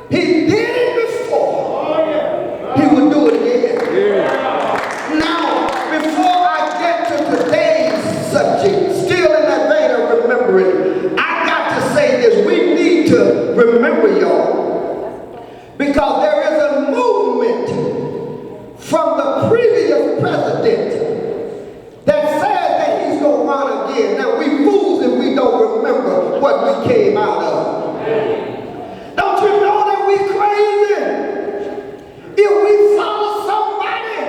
He did it before. He will do it again. Now, before I get to today's subject, still in that vein of remembering, I got to say this. We need to remember, y'all, because there is a movement from the previous president that says that he's going to run again. Now, we fools if we don't remember what we came out of. Don't you know that we crazy? If we follow somebody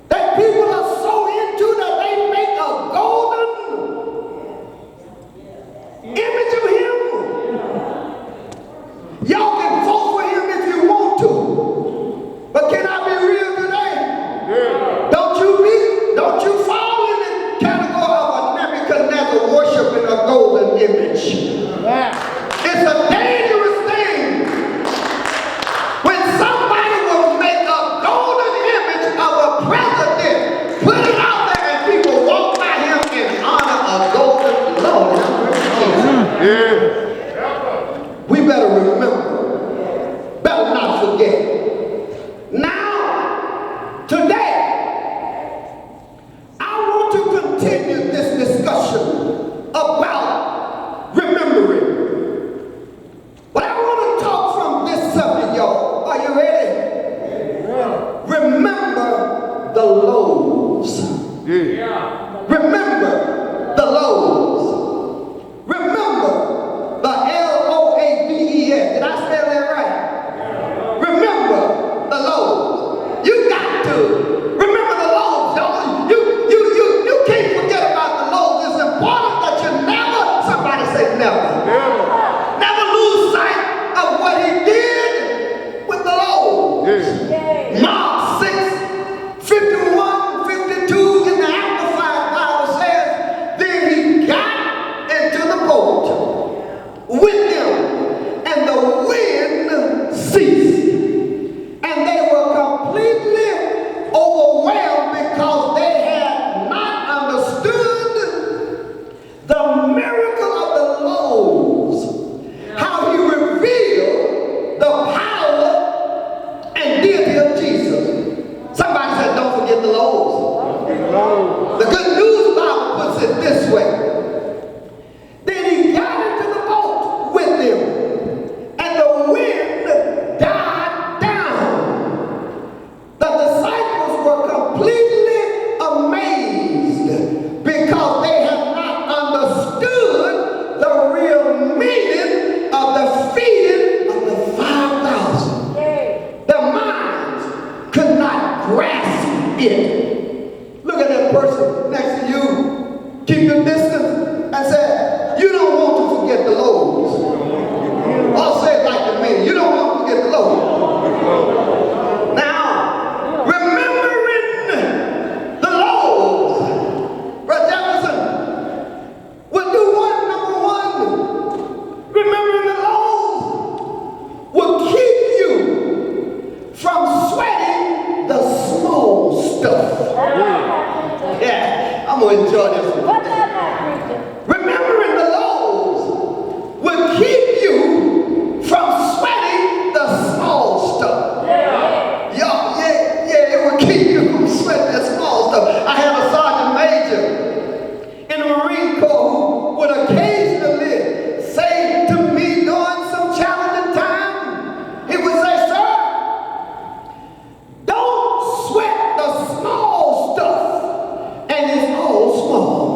that people are so into that they make a golden image of him, y'all can vote for him if you want to. But can I be real today? Don't you fall in the category of a Nebuchadnezzar worshiping a golden image. It's a dangerous thing when somebody will make a golden image of a president, put it out there, and people walk by him and honor a golden Lord. We better remember, better not forget. Now, today, I want to continue this discussion about remembering. But I want to talk from this subject, y'all. Are you ready? Remember the loaves. Remember the loaves. Remember the L-O-A-V-E-S. Did I spell that right? Remember the loaves. You got to remember the loaves, y'all. You can't forget about the loaves. It's important that you never, somebody say never. Never lose sight of what he did with the loaves. Mark 6, 51, 52 in the Amplified Bible says, then he got into the boat with them, and the wind ceased. And they were completely overwhelmed because they had not understood the miracle of the loaves, how he revealed the power and deity of Jesus. Somebody said, don't forget the loaves. The Good News Bible puts it this way. Then he got into the boat with them, and the wind died down. The disciples were completely amazed because they had not understood the real meaning of the feeding of the 5,000. Their minds could not grasp it. Look at that person next to you. Keep your distance and say, you don't want to forget the loaves. I'll say it like the man. You don't want to forget the loaves. Now, remembering the loaves, Brother Jefferson, will do what? Number one, remembering the loaves will keep you from sweating the small stuff. Yeah, I'm going to enjoy this one. Remembering the loaves will keep you from sweating the small stuff. It will keep you from sweating that small stuff. I had a sergeant major in the Marine Corps who would occasionally say to me during some challenging time, he would say, sir, don't sweat the small stuff. And it's all small.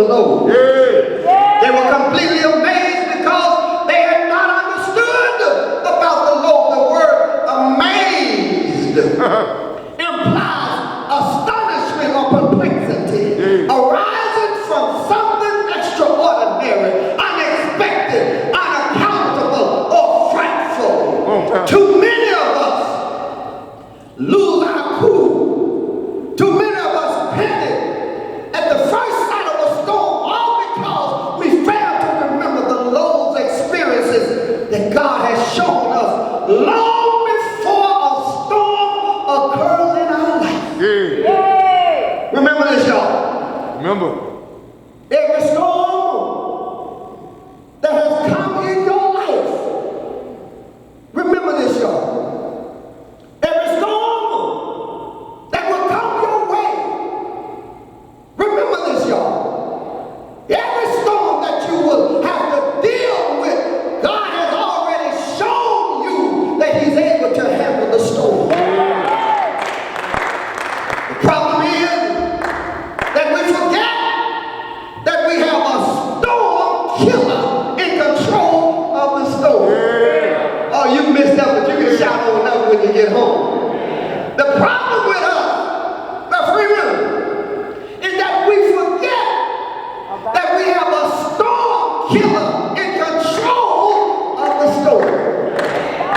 lows. They were completely amazed because they had not understood about the loaves. The word amazed implies astonishment or perplexity, arising from something extraordinary, unexpected, unaccountable, or frightful. Too many of us lose our cool. Too many of us panic at the first sight of a storm, all because we fail to remember the lows experiences that God has shown us long before a storm occurs in our life. Remember this, y'all. Remember. Every storm that has come in your life, remember this, y'all. Every storm that will come your way, remember this, y'all. Every storm that you will have to deal with, God has already shown you that He's able to handle the storm. The problem is that we forget that we have a storm killer in control of the storm. Oh, you missed that, but you can shout on up when you get home. The problem with us, my friend, is that we forget that we have a storm killer in control of the storm.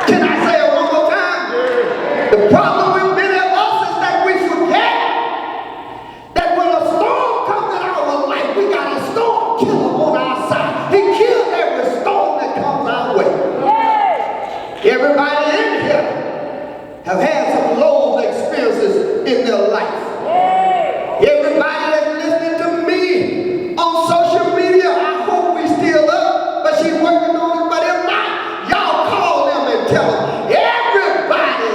Can I say it one more time? The problem with many of us is that we forget that when a storm comes in our life, we got a storm killer on our side. He kills every storm that comes our way. Everybody in here have had some low experiences in their life. Everybody that's listening to me on social media, I hope we still up, but she's working on it. But if not, y'all call them and tell them. Everybody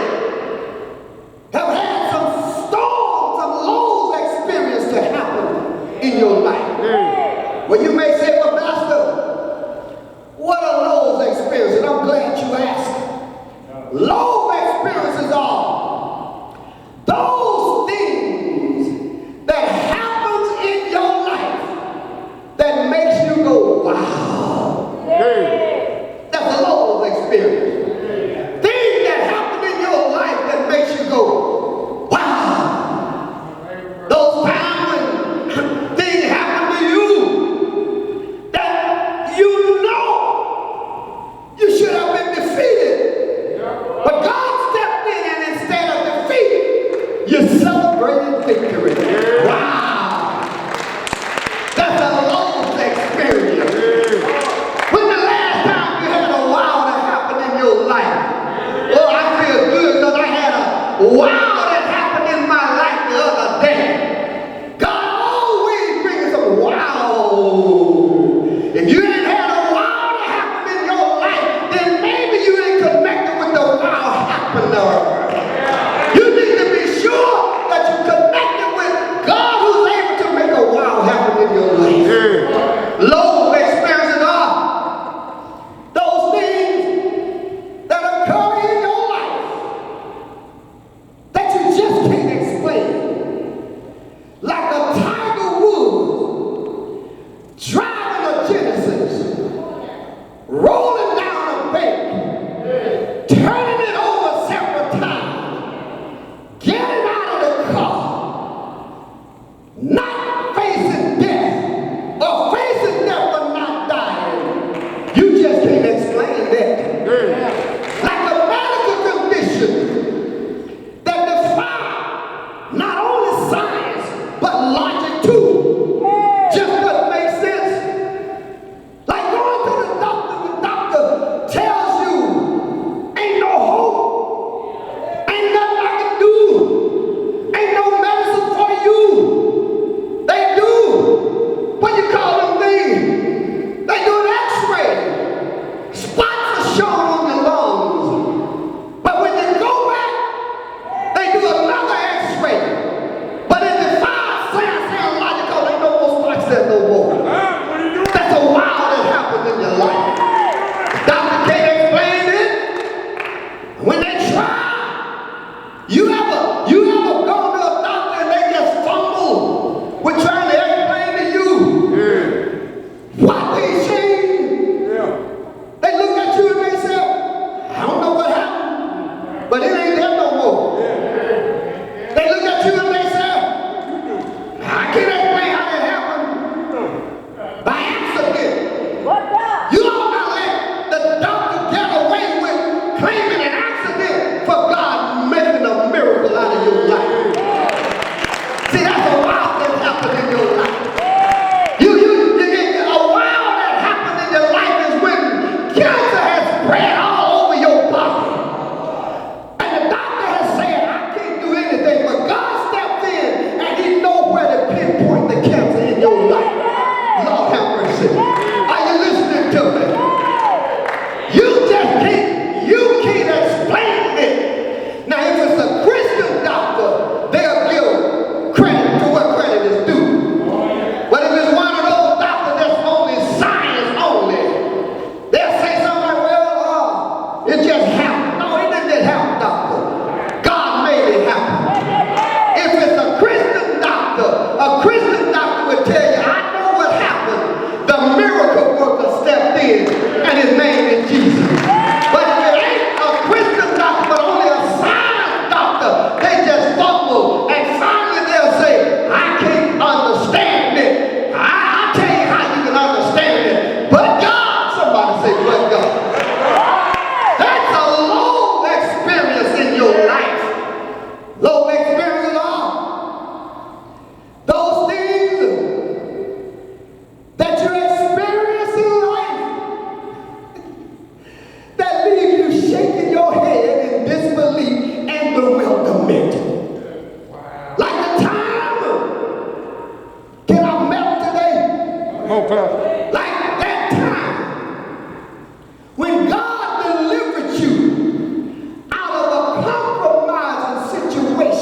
have had some storms, some low experience to happen in your life. Well, you may say, well, Pastor, what are low experiences? I'm glad you asked. Low experiences are those things that happens in your life that makes you go, wow. That's a low experience. Things that happen in your life that makes you go, wow. Those times when things happen to you that you know you should have been defeated. But God stepped in and instead of defeat, you celebrated victory. Wow. That's a low experience. When the last time you had a wow that happened in your life? Oh, I feel good because I had a wow that happened in my life the other day. God always brings some wow. If you ain't had a wow that happened in your life, then maybe you ain't connected with the wow happener. You need to be sure that you're connected with God who's able to make a wow happen in your life. Low experiences are those things that occur in your life that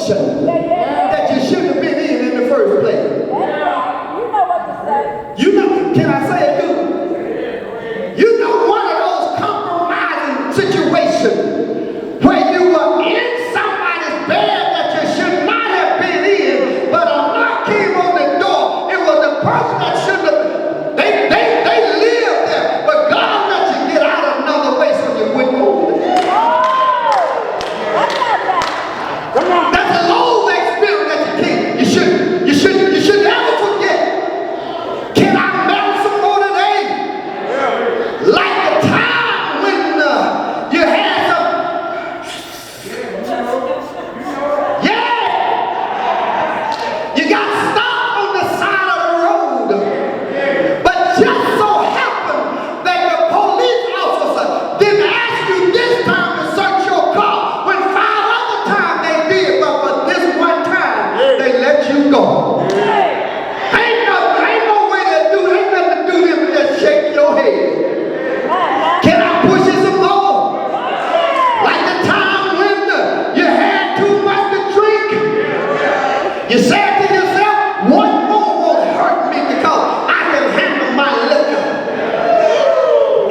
situation that you shouldn't have been in the first place. You know what to say. You know, can I say it too? You know, one of those compromising situations where you were in somebody's bed that you should not have been in, but a knock came on the door. It was the person that shouldn't have. They lived there, but God let you get out another way so you wouldn't go there. Come on. That's a low experience that you can't. You should never forget. Can I melt some more today? Like the time when you had some. Yeah. You got stopped on the side of the road. But just so happened that the police officer didn't ask you this time to search your car when 5 other times they did, but for this one time they let you go. Ain't no way to do it. Ain't nothing to do than just shake your head. Can I push it some more? Like the time when you had too much to drink. You said to yourself, one more won't hurt me because I can handle my liquor.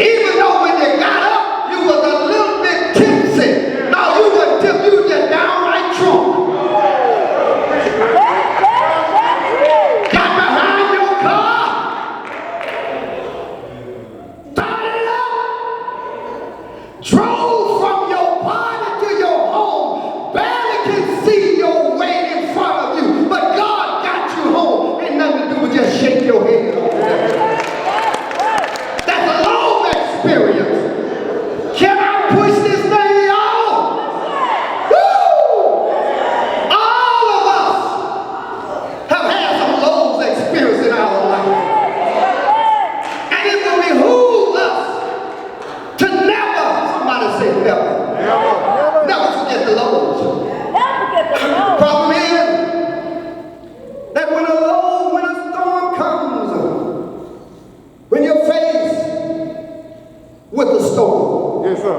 Even though when you got up, you was a little bit tipsy. No, you weren't tipsy, you were just downright drunk. Got behind your car, started it up, drove from your party to your home, barely can see your way in front of you, but God got you home. Ain't nothing to do with just shake your head off. That's a long experience. Can I push this thing, y'all? Woo! All of us have had some low experience in our life. And it will behoove us to never, somebody say never forget the lows. Problem is that when a storm comes, when you're faced with a storm, Yes, sir.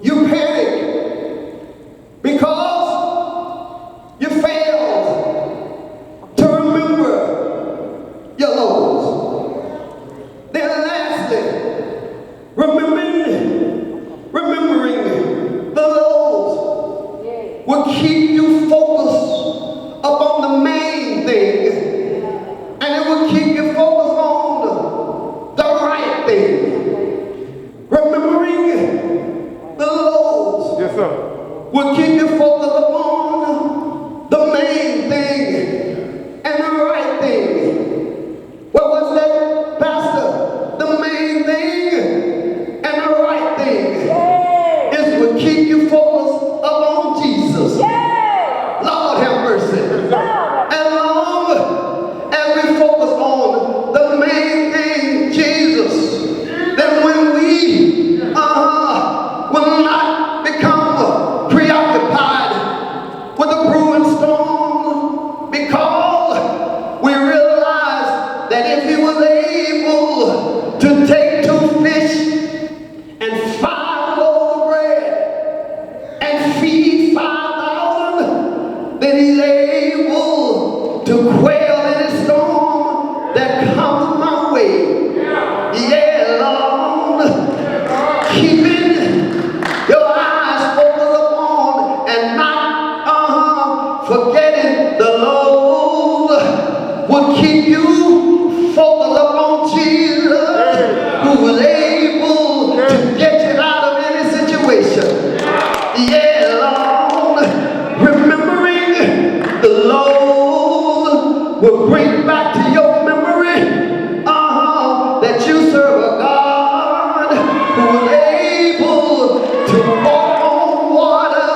you panic because you fail to remember your lows. Then lastly, remembering the lows will keep you focused upon the main thing, and it will keep you focused on the right thing. Remembering the lows Yes, sir. will keep you focused upon the main thing and the right thing. What was that, Pastor? The main thing and the right thing is will keep you focused upon Jesus. Lord have mercy. As long as we focus on the main thing, Jesus, then when we will not become preoccupied with the brewing storm, because we realize that if he was able to take 2 fish and 5 loaves of bread and feed 5,000, then he's able to quail any storm that comes my way. Yeah, Lord, keeping your eyes focused upon and not forgetting the Lord will keep you focused upon Jesus, who was able to get you out of any situation. Yeah, Lord, remembering the Lord will bring back to your memory that you serve a God who is able to walk on water.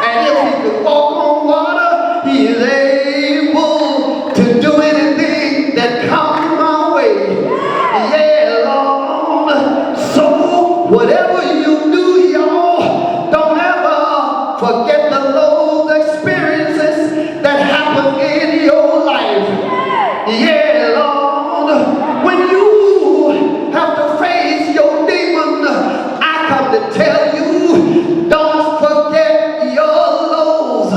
And if he could walk on water, he is able to do anything that comes my way. Yeah, Lord. So whatever you do, y'all, don't ever forget the low experiences that happen in your life. Yeah, Lord. When you have to face your demon, I come to tell you, don't forget your lows.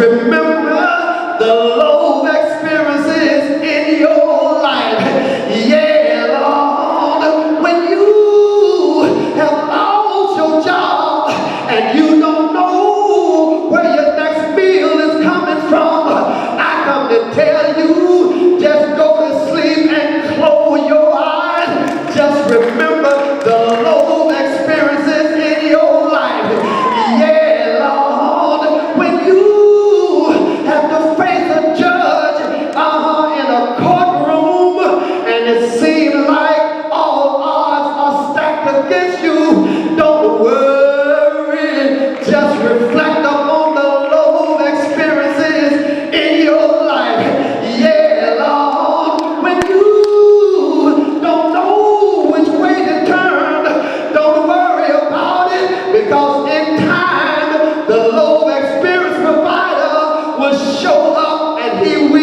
remember the low experiences in your life. Yeah, Lord, when you have lost your job and you don't know where your next meal is coming from, I come to tell you, just go to sleep and close your eyes. Just remember the low experiences in your life. Yeah, Lord, when you have to face a judge in a courtroom and it seems like all odds are stacked against you, don't worry. Just reflect upon the low experiences in your life. Yeah, Lord, when you don't know which way to turn, don't worry about it, because in time the low experience provider will show up and he will